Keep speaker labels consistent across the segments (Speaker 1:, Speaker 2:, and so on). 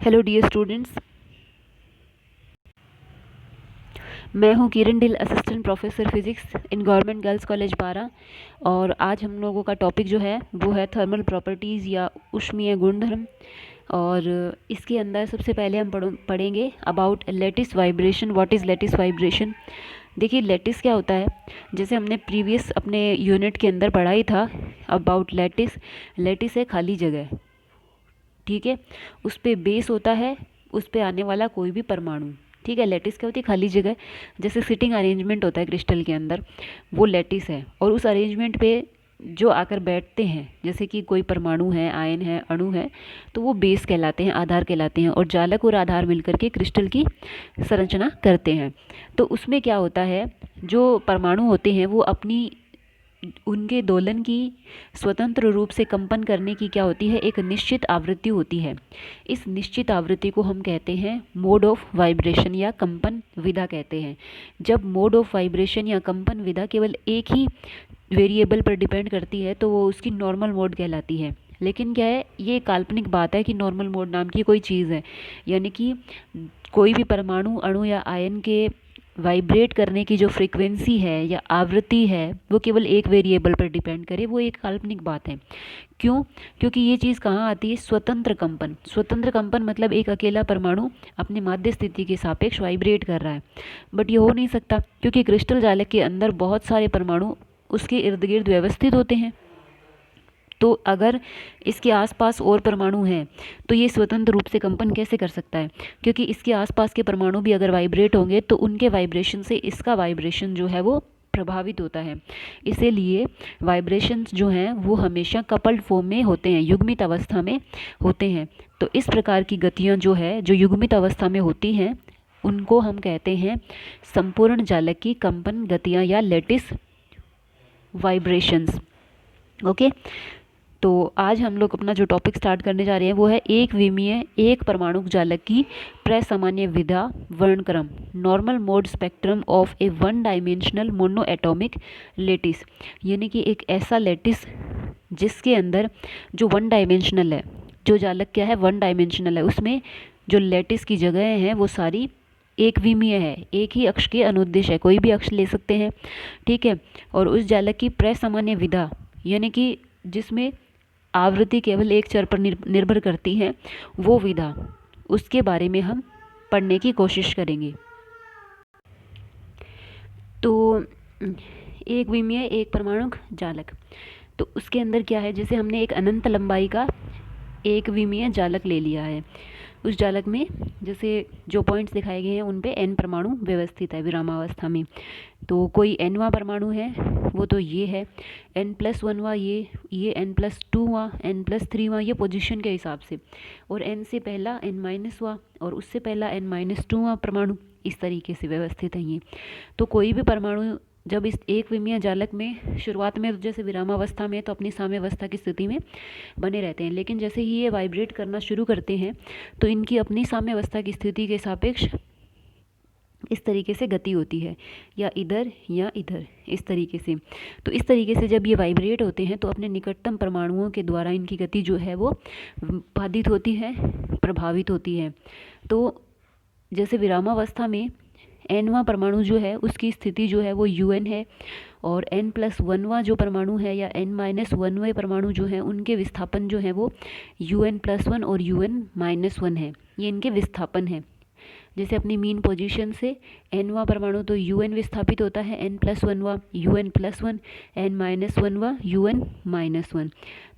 Speaker 1: Hello dear students, मैं हूं किरण डिल, assistant professor physics in government girls college बारा। और आज हम लोगों का टॉपिक जो है वो है थर्मल प्रॉपर्टीज़ या ऊष्मीय गुणधर्म। और इसके अंदर सबसे पहले हम पढ़ेंगे about lattice vibration. What is lattice vibration? देखिए, लेटिस क्या होता है, जैसे हमने प्रीवियस अपने यूनिट के अंदर पढ़ा ही था अबाउट लेटिस। लेटिस है खाली जगह, ठीक है। उस पर बेस होता है, उस पर आने वाला कोई भी परमाणु, ठीक है। लेटिस क्या होती है? खाली जगह। जैसे सिटिंग अरेंजमेंट होता है क्रिस्टल के अंदर, वो लेटिस है। और उस अरेंजमेंट पे जो आकर बैठते हैं, जैसे कि कोई परमाणु है, आयन है, अणु है, तो वो बेस कहलाते हैं, आधार कहलाते हैं। और जालक और आधार मिलकर के क्रिस्टल की संरचना करते हैं। तो उसमें क्या होता है, जो परमाणु होते हैं वो अपनी उनके दोलन की स्वतंत्र रूप से कंपन करने की क्या होती है, एक निश्चित आवृत्ति होती है। इस निश्चित आवृत्ति को हम कहते हैं मोड ऑफ वाइब्रेशन या कंपन विधा कहते हैं। जब मोड ऑफ वाइब्रेशन या कंपन विधा केवल एक ही वेरिएबल पर डिपेंड करती है तो वो उसकी नॉर्मल मोड कहलाती है। लेकिन क्या है, ये काल्पनिक बात है कि नॉर्मल मोड नाम की कोई चीज़ है, यानी कि कोई भी परमाणु, अणु या आयन के वाइब्रेट करने की जो फ्रीक्वेंसी है या आवृत्ति है वो केवल एक वेरिएबल पर डिपेंड करे, वो एक काल्पनिक बात है। क्यों? क्योंकि ये चीज़ कहाँ आती है? स्वतंत्र कंपन। स्वतंत्र कंपन मतलब एक अकेला परमाणु अपने माध्य स्थिति के सापेक्ष वाइब्रेट कर रहा है। बट ये हो नहीं सकता, क्योंकि क्रिस्टल जालक के अंदर बहुत सारे परमाणु उसके इर्द गिर्द व्यवस्थित होते हैं। तो अगर इसके आसपास और परमाणु हैं तो ये स्वतंत्र रूप से कंपन कैसे कर सकता है? क्योंकि इसके आसपास के परमाणु भी अगर वाइब्रेट होंगे तो उनके वाइब्रेशन से इसका वाइब्रेशन जो है वो प्रभावित होता है। इसीलिए वाइब्रेशंस जो हैं वो हमेशा कपल्ड फॉर्म में होते हैं, युग्मित अवस्था में होते हैं। तो इस प्रकार की गतियाँ जो है, जो युग्मित अवस्था में होती हैं, उनको हम कहते हैं संपूर्ण जालक की कंपन गतियाँ या लेटिस वाइब्रेशंस। ओके, तो आज हम लोग अपना जो टॉपिक स्टार्ट करने जा रहे हैं वो है एक विमीय एक परमाणु जालक की प्रसामान्य विधा वर्णक्रम, normal mode spectrum of a one dimensional mono atomic lattice. यानी कि एक ऐसा लेटिस जिसके अंदर जो वन डायमेंशनल है, जो जालक क्या है, वन डायमेंशनल है, उसमें जो लेटिस की जगह हैं वो सारी एक विमीय है, एक ही अक्ष के अनुदिश है, कोई भी अक्ष ले सकते हैं, ठीक है। और उस जालक की प्रसामान्य विधा, यानी कि जिसमें आवृत्ति केवल एक चर पर निर्भर करती है, वो विधा, उसके बारे में हम पढ़ने की कोशिश करेंगे। तो एक विमीय एक परमाणु जालक, तो उसके अंदर क्या है, जैसे हमने एक अनंत लंबाई का एक विमीय जालक ले लिया है। उस जालक में जैसे जो पॉइंट्स दिखाए गए हैं उन पे n परमाणु व्यवस्थित है विरामावस्था में। तो कोई nवां परमाणु है वो तो ये है, n+1वां ये n+2वां, n+3वां, ये पोजीशन के हिसाब से। और n से पहला n-वां और उससे पहला n-2वां परमाणु, इस तरीके से व्यवस्थित है ये। तो कोई भी परमाणु जब इस एक विमीय जालक में शुरुआत में जैसे विरामावस्था में तो अपनी साम्यावस्था की स्थिति में बने रहते हैं, लेकिन जैसे ही ये वाइब्रेट करना शुरू करते हैं तो इनकी अपनी साम्यावस्था की स्थिति के सापेक्ष इस तरीके से गति होती है, या इधर, इस तरीके से। तो इस तरीके से जब ये वाइब्रेट होते हैं तो अपने निकटतम परमाणुओं के द्वारा इनकी गति जो है वो बाधित होती है, प्रभावित होती है। तो जैसे विरामावस्था में nवां परमाणु जो है उसकी स्थिति जो है वो un है, और n+1वां जो परमाणु है या n-1वें परमाणु जो है उनके विस्थापन जो है वो un+1 और un-1 है। ये इनके विस्थापन है। जैसे अपनी मीन पोजीशन से nवां परमाणु तो un विस्थापित होता है, n+1वां un+1, n-1वां un-1।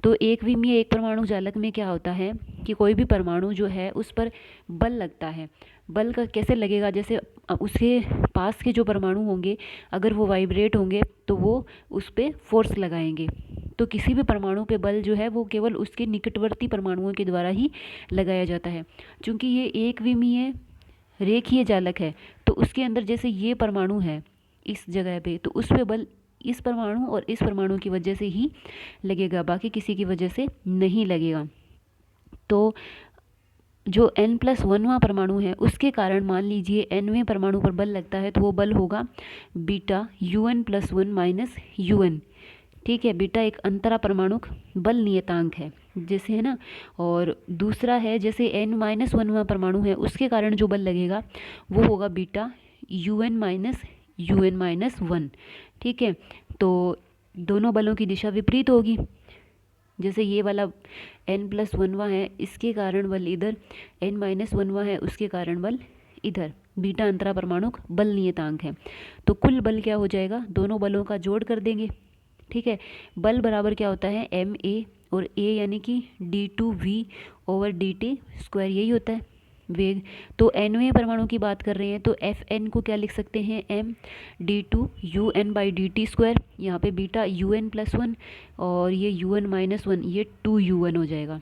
Speaker 1: तो एक विमीय एक परमाणु जालक में क्या होता है कि कोई भी परमाणु जो है उस पर बल लगता है। बल का कैसे लगेगा? जैसे उसके पास के जो परमाणु होंगे अगर वो वाइब्रेट होंगे तो वो उस पर फोर्स लगाएंगे। तो किसी भी परमाणु पे बल जो है वो केवल उसके निकटवर्ती परमाणुओं के द्वारा ही लगाया जाता है। चूँकि ये एक विमीय रेखीय जालक है तो उसके अंदर जैसे ये परमाणु है इस जगह पे, तो उस पे बल इस परमाणु और इस परमाणु की वजह से ही लगेगा, बाकी किसी की वजह से नहीं लगेगा। तो जो n+1वां परमाणु है उसके कारण मान लीजिए nवें परमाणु पर बल लगता है तो वो बल होगा बीटा un+1 - un, ठीक है, बीटा एक अंतरा परमाणुक बल नियतांक है जैसे, है ना। और दूसरा है जैसे n-1वां परमाणु है उसके कारण जो बल लगेगा वो होगा बीटा UN-1। ठीक है, तो दोनों बलों की दिशा विपरीत होगी। जैसे ये वाला n+1वां है इसके कारण बल इधर, n-1वां है उसके कारण बल इधर। बीटा अंतरा परमाणुक बल नियतांक है। तो कुल बल क्या हो जाएगा, दोनों बलों का जोड़ कर देंगे। ठीक है, बल बराबर क्या होता है ma, और a यानी कि d2v/dt², यही होता है वेग। तो nवें परमाणु की बात कर रहे हैं तो Fn को क्या लिख सकते हैं, m d2un/dt²। यहाँ पे बीटा un+1 और ये un-1, ये 2un हो जाएगा।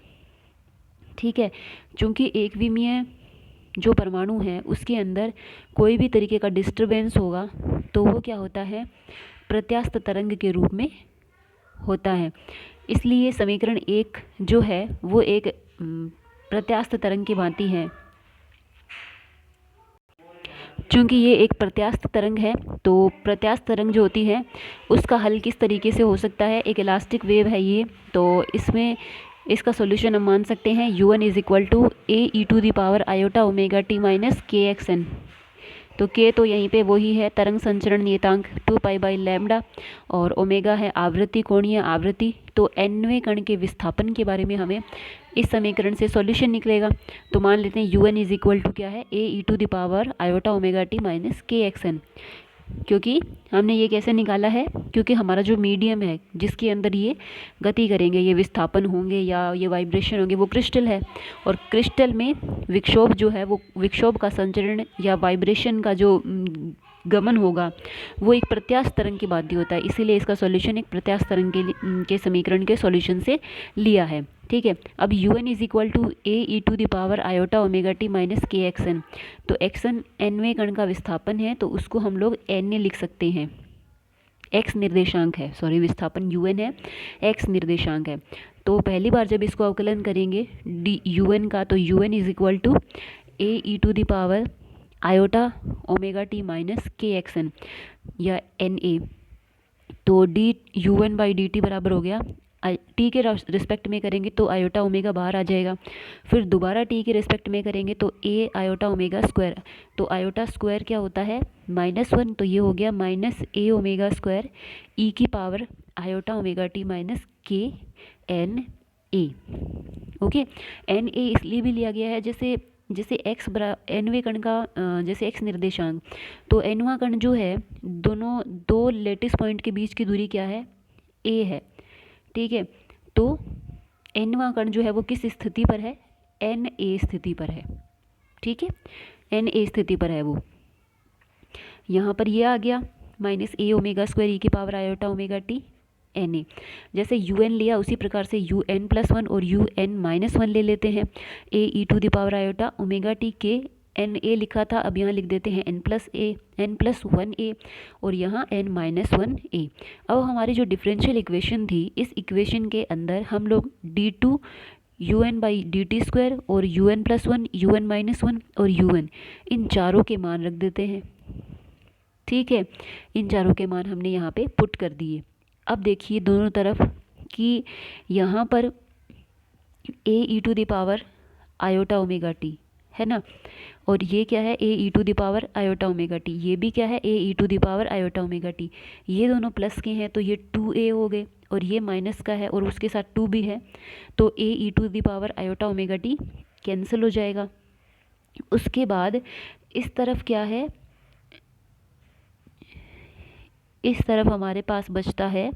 Speaker 1: ठीक है, चूँकि एक विमीय जो परमाणु है उसके अंदर कोई भी तरीके का डिस्टरबेंस होगा तो वो क्या होता है, प्रत्यास्थ तरंग के रूप में होता है। इसलिए समीकरण 1 जो है वो एक प्रत्यास्थ तरंग की भांति है। चूँकि ये एक प्रत्यास्थ तरंग है तो प्रत्यास्थ तरंग जो होती है उसका हल किस तरीके से हो सकता है, एक इलास्टिक वेव है ये, तो इसमें इसका सॉल्यूशन हम मान सकते हैं un = ae⁻iωt - kxn। तो k तो यहीं पे वही है तरंग संचरण नियतांक 2π/λ, और ओमेगा है आवृत्ति, कोणीय आवृत्ति। तो nवें कण के विस्थापन के बारे में हमें इस समीकरण से सॉल्यूशन निकलेगा। तो मान लेते हैं un = क्या है, ae⁻iωt - kxn। क्योंकि हमने ये कैसे निकाला है, क्योंकि हमारा जो मीडियम है जिसके अंदर ये गति करेंगे, ये विस्थापन होंगे या ये वाइब्रेशन होंगे, वो क्रिस्टल है। और क्रिस्टल में विक्षोभ जो है वो विक्षोभ का संचरण या वाइब्रेशन का जो गमन होगा वो एक प्रत्यास्थ तरंग की भांति होता है। इसीलिए इसका सॉल्यूशन एक प्रत्यास्थ तरंग के समीकरण के सॉल्यूशन से लिया है। ठीक है, अब un = ae⁻iωt - kxn। तो xn nवें कण का विस्थापन है तो उसको हम लोग na लिख सकते हैं, x निर्देशांक है, सॉरी विस्थापन un है, x निर्देशांक है। तो पहली बार जब इसको अवकलन करेंगे un का तो un = ae⁻iωt - kxn या na। तो du1/dt बराबर हो गया, टी के रिस्पेक्ट में करेंगे तो आयोटा ओमेगा बाहर आ जाएगा, फिर दोबारा टी के रिस्पेक्ट में करेंगे तो ए आयोटा ओमेगा स्क्वायर। तो आयोटा स्क्वायर क्या होता है, -1, तो ये हो गया -a omega square e⁻ iota omega t - kNa। Okay, Na इसलिए भी लिया गया है जैसे x nवें कण का जैसे x निर्देशांक, तो nवां कण जो है दो लेटिस पॉइंट के बीच की दूरी क्या है, a है। ठीक है, तो nवां कण जो है वो किस स्थिति पर है, Na स्थिति पर है। ठीक है, Na स्थिति पर है वो। यहाँ पर ये आ गया -a omega square e⁻ iota omega t Na। जैसे un लिया उसी प्रकार से un+1 और un-1 ले लेते हैं। ae⁻ आयोटा ओमेगा t के Na लिखा था, अब यहाँ लिख देते हैं n+1a और यहाँ n-1a। अब हमारी जो डिफरेंशियल इक्वेशन थी, इस इक्वेशन के अंदर हम लोग d2 un/dt² और un+1 un-1 और un इन चारों के मान रख देते हैं। ठीक है, इन चारों के मान हमने यहाँ पे पुट कर दिए। अब देखिए दोनों तरफ कि यहाँ पर ae⁻ आयोटा ओमेगा t है ना, और ये क्या है ae⁻ आयोटा ओमेगा t, ये भी क्या है ae⁻ आयोटा ओमेगा t। ये दोनों प्लस के हैं तो ये 2a हो गए, और ये माइनस का है और उसके साथ 2 भी है, तो ae⁻ iota omega t cancel हो जाएगा। उसके बाद इस तरफ क्या है, इस तरफ हमारे पास बचता है,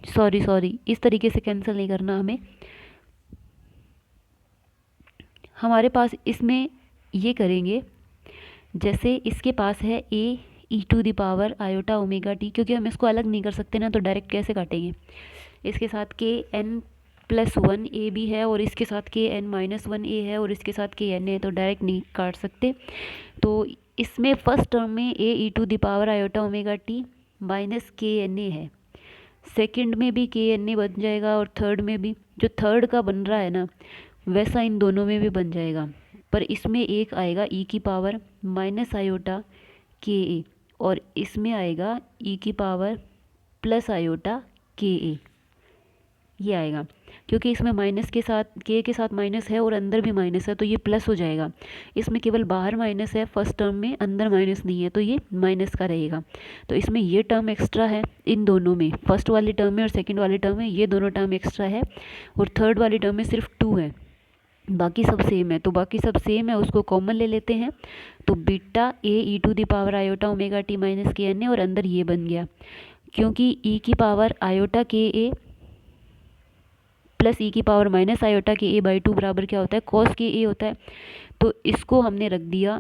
Speaker 1: सॉरी इस तरीके से कैंसिल नहीं करना हमें, हमारे पास इसमें ये करेंगे जैसे इसके पास है ae⁻ आयोटा ओमेगा t, क्योंकि हम इसको अलग नहीं कर सकते ना, तो डायरेक्ट कैसे काटेंगे, इसके साथ kn+1a भी है और इसके साथ kn-1a है और इसके साथ kn है, तो डायरेक्ट नहीं काट सकते। तो इसमें फर्स्ट टर्म में ae⁻ iota omega t - kna है, सेकंड में भी kna बन जाएगा और थर्ड में भी, जो थर्ड का बन रहा है ना वैसा इन दोनों में भी बन जाएगा, पर इसमें एक आएगा e⁻ - आयोटा ka और इसमें आएगा ई की पावर प्लस आयोटा के ए, ये आएगा। क्योंकि इसमें माइनस के साथ के साथ माइनस है और अंदर भी माइनस है तो ये प्लस हो जाएगा। इसमें केवल बाहर माइनस है फर्स्ट टर्म में, अंदर माइनस नहीं है तो ये माइनस का रहेगा। तो इसमें ये टर्म एक्स्ट्रा है इन दोनों में, फर्स्ट वाली टर्म में और सेकंड वाली टर्म में ये दोनों टर्म एक्स्ट्रा है, और थर्ड वाली टर्म में सिर्फ 2 है, बाकी सब सेम है। तो बाकी सब सेम है, उसको कॉमन ले लेते हैं। तो beta A E to the power iota omega T minus K N A, और अंदर ये बन गया। क्योंकि ई की पावर आयोटा के ए प्लस ई की पावर माइनस आयोटा के ए बाई 2 बराबर क्या होता है, कॉस के ए होता है। तो इसको हमने रख दिया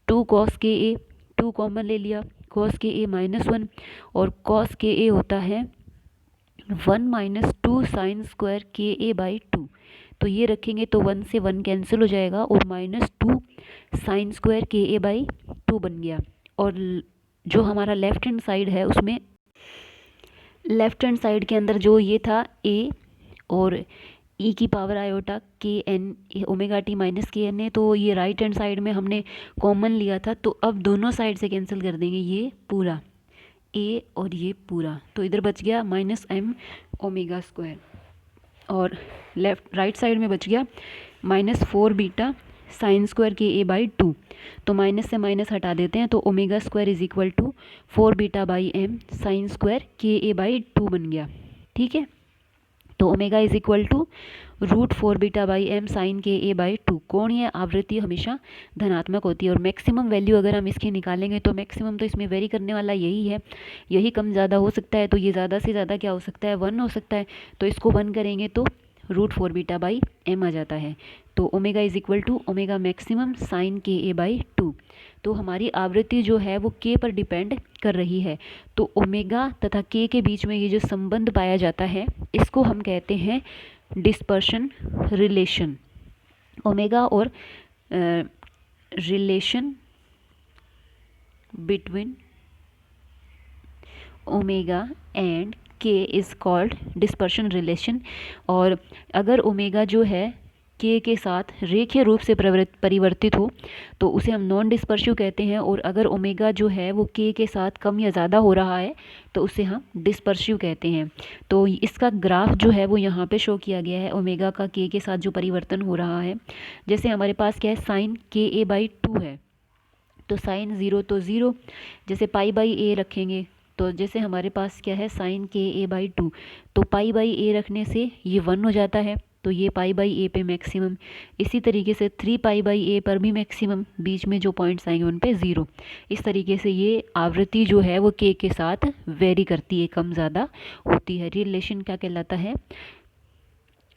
Speaker 1: 2 कॉस के ए, 2 कॉमन ले लिया, कॉस के ए -1, और कॉस के ए होता है 1 - 2 sign square K A by 2। तो ये रखेंगे तो 1 से 1 कैंसिल हो जाएगा और -2 sign square K A by 2 बन गया। और जो हमारा लेफ्ट हैंड साइड है उसमें लेफ्ट हैंड साइड के अंदर जो ये था ए और ई की पावर आयोटा के N omega T minus K N है, तो ये राइट हैंड साइड में हमने कॉमन लिया था। तो अब दोनों साइड से कैंसिल कर देंगे, ये पूरा ए और ये पूरा, तो इधर बच गया -m ओमेगा स्क्वायर, और राइट साइड में बच गया -4 beta sine square K A by 2। तो माइनस से माइनस हटा देते हैं तो omega square is equal to 4 beta by M sine square K A by 2 बन गया। ठीक है, तो omega is equal to √4 beta by M sine के ए बाई 2। कोणीय आवृत्ति हमेशा धनात्मक होती है, और मैक्सिमम वैल्यू अगर हम इसकी निकालेंगे तो मैक्सिमम तो इसमें वेरी करने वाला यही है, यही कम ज़्यादा हो सकता है। तो ये ज़्यादा से ज़्यादा क्या हो सकता है, 1 हो सकता है। तो इसको 1 करेंगे तो √4 बीटा बाई एम आ जाता है। तो omega is equal to omega maximum sine के ए बाई 2। तो हमारी आवृत्ति जो है वो के पर डिपेंड कर रही है। तो ओमेगा तथा के बीच में ये जो संबंध पाया जाता है इसको हम कहते हैं डिस्पर्शन रिलेशन। ओमेगा और रिलेशन बिटवीन ओमेगा एंड के इज़ कॉल्ड डिस्पर्शन रिलेशन। और अगर ओमेगा जो है के साथ रेखीय रूप से परिवर्तित हो तो उसे हम नॉन डिस्पर्सिव कहते हैं, और अगर ओमेगा जो है वो के साथ कम या ज़्यादा हो रहा है तो उसे हम डिस्पर्सिव कहते हैं। तो इसका ग्राफ जो है वो यहाँ पे शो किया गया है, ओमेगा का के साथ जो परिवर्तन हो रहा है। जैसे हमारे पास क्या है, साइन के ए बाई 2 है, तो साइन 0 तो 0, जैसे पाई बाई ए रखेंगे तो जैसे हमारे पास क्या है साइन के ए बाई 2, तो पाई बाई ए रखने से ये 1 हो जाता है, तो ये पाई बाई ए पे मैक्सिमम। इसी तरीके से 3 पाई बाई ए पर भी मैक्सिमम, बीच में जो पॉइंट्स आएंगे उन पे 0। इस तरीके से ये आवृत्ति जो है वो के साथ वेरी करती है, कम ज़्यादा होती है। रिलेशन क्या कहलाता है,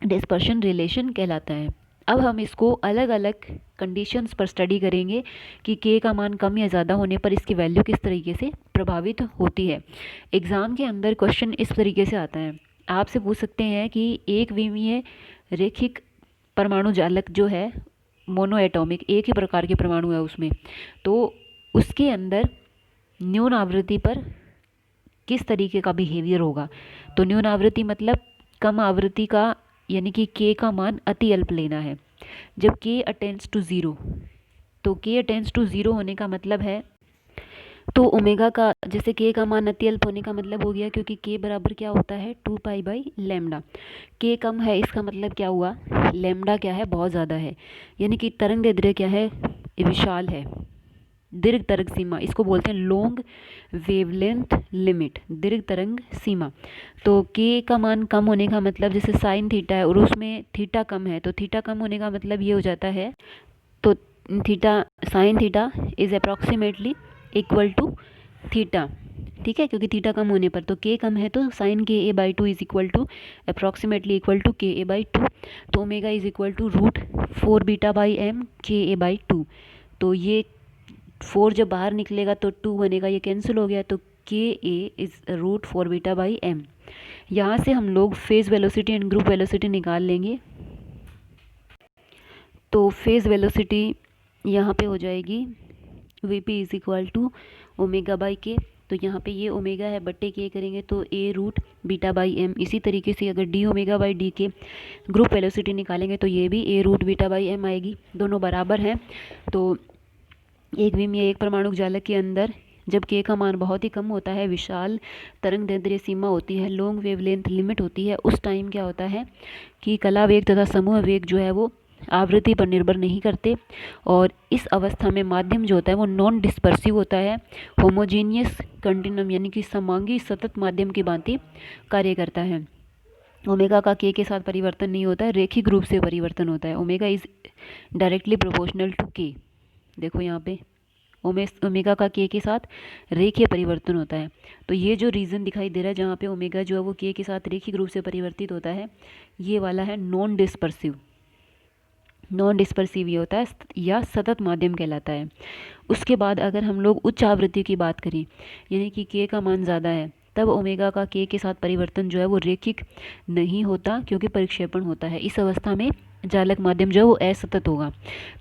Speaker 1: डिस्पर्शन रिलेशन कहलाता है। अब हम इसको अलग अलग कंडीशंस पर स्टडी करेंगे कि के का मान कम या ज़्यादा होने पर इसकी वैल्यू किस तरीके से प्रभावित होती है। एग्ज़ाम के अंदर क्वेश्चन इस तरीके से आता है, आपसे पूछ सकते हैं कि एक विमीय रेखिक परमाणु जालक जो है मोनो एटॉमिक, एक ही प्रकार के परमाणु है उसमें, तो उसके अंदर न्यून आवृत्ति पर किस तरीके का बिहेवियर होगा। तो न्यून आवृत्ति मतलब कम आवृत्ति का, यानी कि के का मान अति अल्प लेना है। जब के अटेंड्स टू 0, तो के अटेंड्स टू 0 होने का मतलब है, तो ओमेगा का जैसे के का मान अति अल्प होने का मतलब हो गया, क्योंकि के बराबर क्या होता है 2 पाई बाई लैम्डा। के कम है इसका मतलब क्या हुआ, लैम्डा क्या है बहुत ज़्यादा है, यानी कि तरंग दैर्ध्य क्या है विशाल है, दीर्घ तरंग सीमा, इसको बोलते हैं लॉन्ग वेवलेंथ लिमिट, दीर्घ तरंग सीमा। तो के का मान कम होने का मतलब जैसे साइन थीटा है और उसमें थीटा कम है, तो थीटा कम होने का मतलब ये हो जाता है, तो theta sine theta is approximately equal to theta. ठीक है, क्योंकि थीटा कम होने पर, तो के कम है तो साइन के ए by 2 is equal to approximately equal to k A by 2। तो omega is equal to √4 beta by m k A by 2। तो ये 4 जब बाहर निकलेगा तो 2 बनेगा, ये कैंसिल हो गया, तो K A is √4 beta by M. यहाँ से हम लोग phase velocity and group velocity निकाल लेंगे। तो फेज़ वेलोसिटी यहाँ पे हो जाएगी Vp is equal to omega by K. तो यहाँ पे ये ओमेगा है, बट्टे के करेंगे तो ए रूट बीटा बाई एम। इसी तरीके से अगर डी ओमेगा बाई डी के ग्रुप वेलोसिटी निकालेंगे तो ये भी ए रूट बीटा बाई एम आएगी, दोनों बराबर हैं। तो एक विमीय एक परमाणु जालक के अंदर जब के का मान बहुत ही कम होता है, विशाल तरंग दैर्ध्य सीमा होती है, लॉन्ग वेवलेंथ लिमिट होती है, उस टाइम क्या होता है कि कला वेग तथा समूह वेग जो है वो आवृत्ति पर निर्भर नहीं करते, और इस अवस्था में माध्यम जो होता है वो नॉन डिस्पर्सिव होता है, होमोजीनियस कंटिन्यूम यानी कि समांगी सतत माध्यम की भांति कार्य करता है। ओमेगा का के साथ परिवर्तन नहीं होता है, रेखिक रूप से परिवर्तन होता है। Omega is directly proportional to K. देखो यहाँ पे ओमेगा का के साथ रेखीय परिवर्तन होता है। तो ये जो रीजन दिखाई दे रहा है जहाँ पे ओमेगा जो है वो के साथ रेखिक रूप से परिवर्तित होता है, ये वाला है नॉन डिस्पर्सिव। नॉन डिस्पर्सिव ये होता है या सतत माध्यम कहलाता है। उसके बाद अगर हम लोग उच्च आवृत्ति की बात करें, यानी कि के का मान ज़्यादा है, तब ओमेगा का के साथ परिवर्तन जो है वो रेखिक नहीं होता, क्योंकि परिक्षेपण होता है। इस अवस्था में जालक माध्यम जो है वो असतत होगा।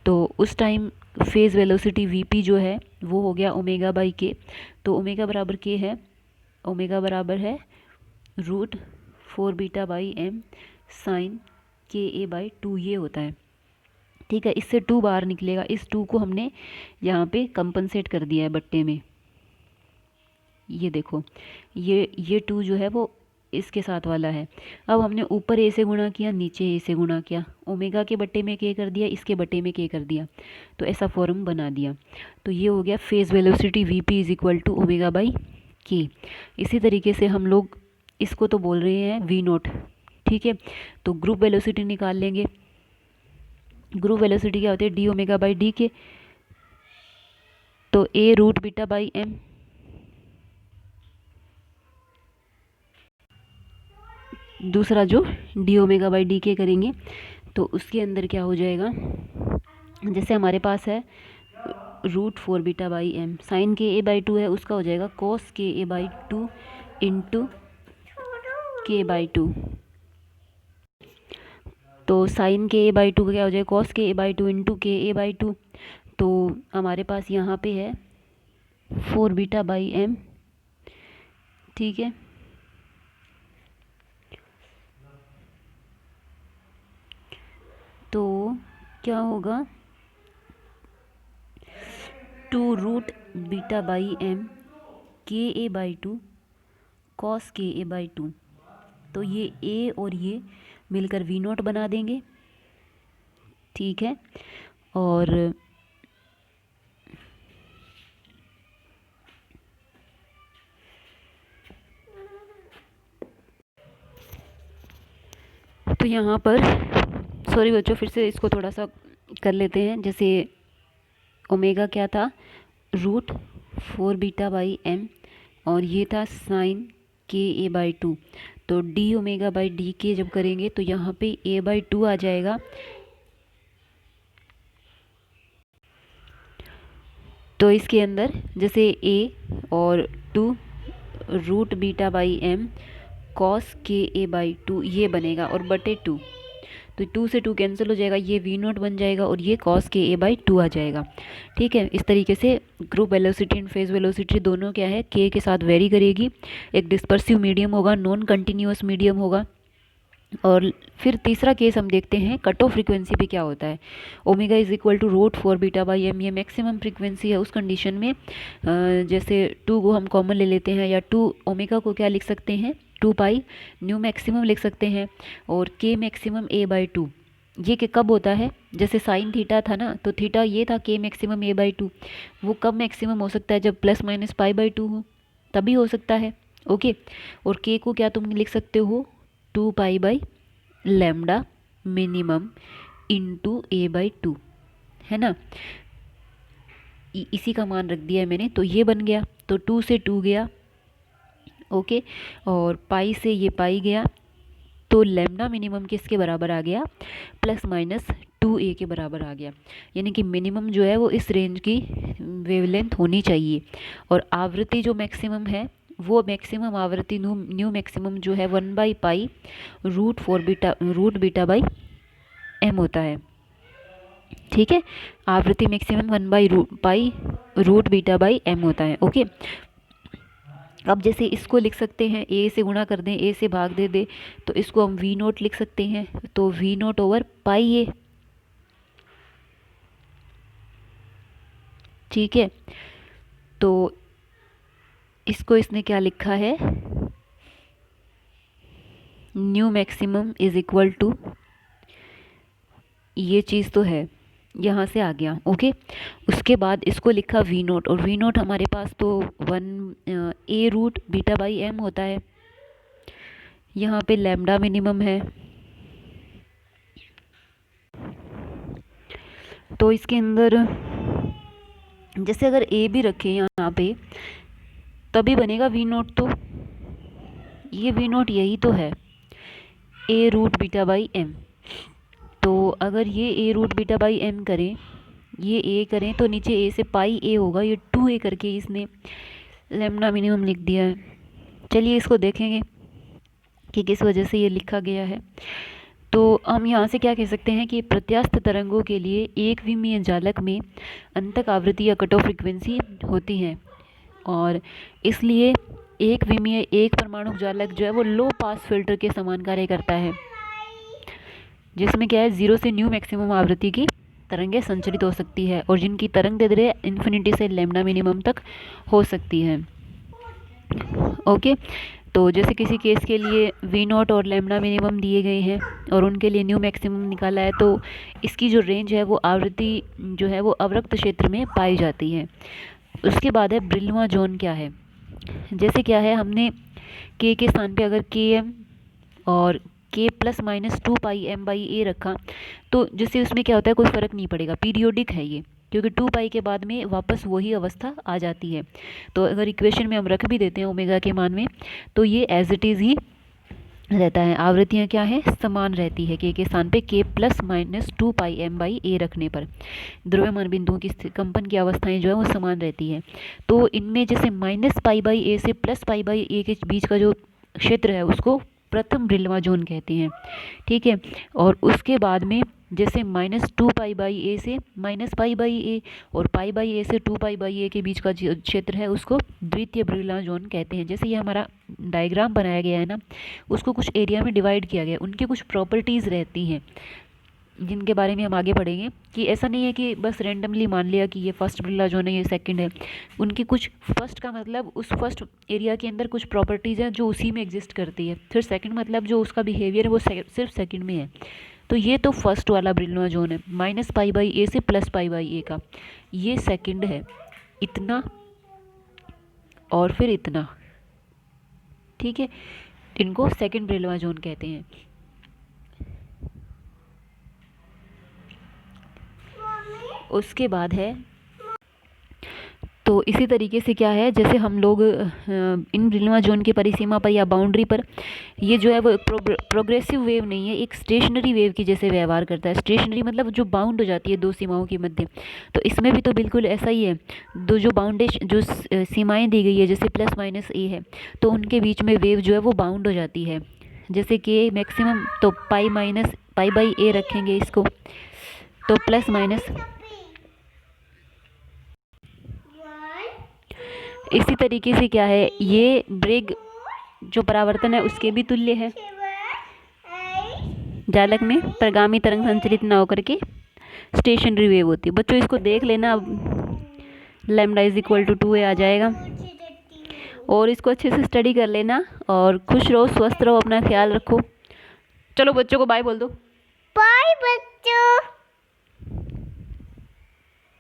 Speaker 1: तो उस टाइम फेज वेलोसिटी वीपी जो है वो हो गया ओमेगा बाई के। तो ओमेगा बराबर के है, ओमेगा बराबर है √4 बीटा बाई एम साइन के ए बाई 2, ये होता है। ठीक है, इससे 2 बाहर निकलेगा, इस 2 को हमने यहाँ पे कंपनसेट कर दिया है बट्टे में। ये देखो, ये 2 जो है वो इसके साथ वाला है। अब हमने ऊपर ए से गुणा किया, नीचे ए से गुणा किया, ओमेगा के बट्टे में के कर दिया, इसके बट्टे में के कर दिया, तो ऐसा फॉर्म बना दिया। तो ये हो गया phase velocity V P is equal to omega by K. इसी तरीके से हम लोग इसको तो बोल रहे हैं वी नोट। ठीक है, तो ग्रुप वेलोसिटी निकाल लेंगे। ग्रुप वेलोसिटी क्या होती है, डी ओमेगा बाई डी के। तो ए रूट बीटा बाई एम, दूसरा जो डी ओमेगा बाई डी के करेंगे तो उसके अंदर क्या हो जाएगा, जैसे हमारे पास है √4 बीटा बाई एम, साइन के ए बाई 2 है, उसका हो जाएगा cos K A by 2 into के बाई 2। तो साइन के ए बाई 2 का क्या हो जाएगा, cos K A by 2 into के ए बाई 2। तो हमारे पास यहाँ पे है 4 बीटा बाई एम। ठीक है, तो क्या होगा 2 root beta by m k A by 2 cos K A by 2। तो ये ए और ये मिलकर वी नोट बना देंगे। ठीक है, और तो यहाँ पर सॉरी बच्चों, फिर से इसको थोड़ा सा कर लेते हैं। जैसे ओमेगा क्या था, √4 बीटा बाई एम, और ये था साइन के ए बाई 2। तो डी ओमेगा बाई डी के जब करेंगे तो यहाँ पे ए बाई 2 आ जाएगा। तो इसके अंदर जैसे ए और 2 root beta by M cos K A by 2 ये बनेगा, और बटे 2, तो 2 से 2 कैंसिल हो जाएगा, ये वी नोट बन जाएगा और ये कॉस के ए बाई 2 आ जाएगा। ठीक है, इस तरीके से group velocity and phase velocity दोनों क्या है, के साथ वेरी करेगी। एक डिस्पर्सिव मीडियम होगा, नॉन कंटिन्यूस मीडियम होगा। और फिर तीसरा केस हम देखते हैं कट ऑफ फ्रीक्वेंसी पे क्या होता है। Omega is equal to √4 beta by M, ये मैक्सिमम फ्रीक्वेंसी है। उस कंडीशन में जैसे 2 को हम कॉमन ले लेते हैं, या 2 ओमेगा को क्या लिख सकते हैं, 2 पाई न्यू मैक्सिमम लिख सकते हैं, और के मैक्सिमम ए बाई 2। ये कि कब होता है, जैसे साइन थीटा था ना, तो थीटा ये था के मैक्सिमम ए बाई 2, वो कब मैक्सिमम हो सकता है, जब ± π/2 हो, तभी हो सकता है। ओके, और के को क्या तुम लिख सकते हो, 2 pi by lambda minimum into A by 2, है ना। इसी का मान रख दिया है मैंने, तो ये बन गया। तो 2 से 2 गया, ओके, और पाई से ये पाई गया, तो लैम्डा मिनिमम किसके बराबर आ गया, ±2a के बराबर आ गया। यानी कि मिनिमम जो है वो इस रेंज की वेवलेंथ होनी चाहिए। और आवृत्ति जो मैक्सिमम है, वो मैक्सिमम आवृत्ति न्यू मैक्सिमम जो है 1/π रूट बीटा बाई एम होता है। ठीक है, आवृत्ति maximum 1/π root beta by m होता है। ओके, अब जैसे इसको लिख सकते हैं, ए से गुणा कर दें, ए से भाग दे दे, तो इसको हम वी नोट लिख सकते हैं। तो V naught over pi A. ठीक है, तो इसको इसने क्या लिखा है, nu maximum is equal to, ये चीज़ तो है, यहाँ से आ गया। ओके, उसके बाद इसको लिखा वी नोट, और वी नोट हमारे पास तो 1 a√β/m होता है। यहाँ पे लैम्डा मिनिमम है, तो इसके अंदर जैसे अगर ए भी रखें यहाँ पे तभी बनेगा वी नोट। तो ये वी नोट यही तो है, a√β/m। तो अगर ये a√β/m करें, ये a करें तो नीचे a से पाई a होगा, ये 2a करके इसने लैम्डा मिनिमम लिख दिया है। चलिए इसको देखेंगे कि किस वजह से ये लिखा गया है। तो हम यहाँ से क्या कह सकते हैं कि प्रत्यास्थ तरंगों के लिए एक विमीय जालक में अंतक आवृत्ति या कट ऑफ फ्रिक्वेंसी होती है, और इसलिए एक विमीय एक परमाणु जालक जो है वो लो पास फिल्टर के समान कार्य करता है, जिसमें क्या है 0 से न्यू मैक्सिमम आवृत्ति की तरंगें संचरित हो सकती है, और जिनकी तरंग दैर्ध्य इन्फिनिटी से लैम्डा मिनिमम तक हो सकती है। ओके, तो जैसे किसी केस के लिए वी नॉट और लैम्डा मिनिमम दिए गए हैं और उनके लिए न्यू मैक्सिमम निकाला है, तो इसकी जो रेंज है वो आवृत्ति जो है वो अवरक्त क्षेत्र में पाई जाती है। उसके बाद है ब्रिल्मा जोन क्या है। जैसे क्या है, हमने के स्थान पे अगर के एम और के प्लस माइनस 2πm/a रखा, तो जिससे उसमें क्या होता है, कोई फ़र्क नहीं पड़ेगा, पीरियोडिक है ये, क्योंकि 2π के बाद में वापस वही अवस्था आ जाती है। तो अगर इक्वेशन में हम रख भी देते हैं ओमेगा के मान में, तो ये एज इट इज़ ही रहता है। आवृत्तियाँ क्या है, समान रहती है के स्थान पे के प्लस माइनस 2πm/a रखने पर द्रव्यमान बिंदुओं की कंपन की अवस्थाएं जो है वो समान रहती है। तो इनमें जैसे -π/a से +π/a के बीच का जो क्षेत्र है उसको प्रथम ब्रिल्मा जोन कहते हैं, ठीक है। और उसके बाद में जैसे -2π/a से -π/a और π/a से 2π/a के बीच का जो क्षेत्र है उसको द्वितीय ब्रिल्मा जोन कहते हैं। जैसे ये हमारा डायग्राम बनाया गया है ना, उसको कुछ एरिया में डिवाइड किया गया है, उनकी कुछ प्रॉपर्टीज़ रहती हैं जिनके बारे में हम आगे पढ़ेंगे। कि ऐसा नहीं है कि बस रैंडमली मान लिया कि ये फर्स्ट ब्रिल्ला जोन है, ये सेकंड है। उनकी कुछ, फर्स्ट का मतलब उस फर्स्ट एरिया के अंदर कुछ प्रॉपर्टीज़ हैं जो उसी में एग्जिस्ट करती है, फिर सेकंड मतलब जो उसका बिहेवियर है वो सिर्फ सेकंड में है। तो ये तो फर्स्ट वाला ब्रिल्मा जोन है, -π/a से +π/a का, ये सेकंड है, इतना और फिर इतना, ठीक है। इनको सेकंड ब्रिल्मा जोन कहते हैं। उसके बाद है, तो इसी तरीके से क्या है, जैसे हम लोग इन ब्रिल्मा जोन की परिसीमा पर या बाउंड्री पर, ये जो है वो प्रोग्रेसिव वेव नहीं है, एक स्टेशनरी वेव की जैसे व्यवहार करता है। स्टेशनरी मतलब जो बाउंड हो जाती है दो सीमाओं के मध्य, तो इसमें भी तो बिल्कुल ऐसा ही है। दो जो बाउंडेशन, जो सीमाएं दी गई है जैसे +-a है, तो उनके बीच में वेव जो है वो बाउंड हो जाती है। जैसे कि मैक्सिमम तो π/a रखेंगे इसको, तो प्लस माइनस, इसी तरीके से क्या है, ये ब्रेग जो परावर्तन है उसके भी तुल्य है। जालक में प्रगामी तरंग संचरित ना होकर के स्टेशनरी वेव होती है। बच्चों इसको देख लेना, अब lambda is equal to 2a आ जाएगा, और इसको अच्छे से स्टडी कर लेना, और खुश रहो, स्वस्थ रहो, अपना ख्याल रखो। चलो बच्चों को बाय बोल दो।
Speaker 2: बाय बच्चों।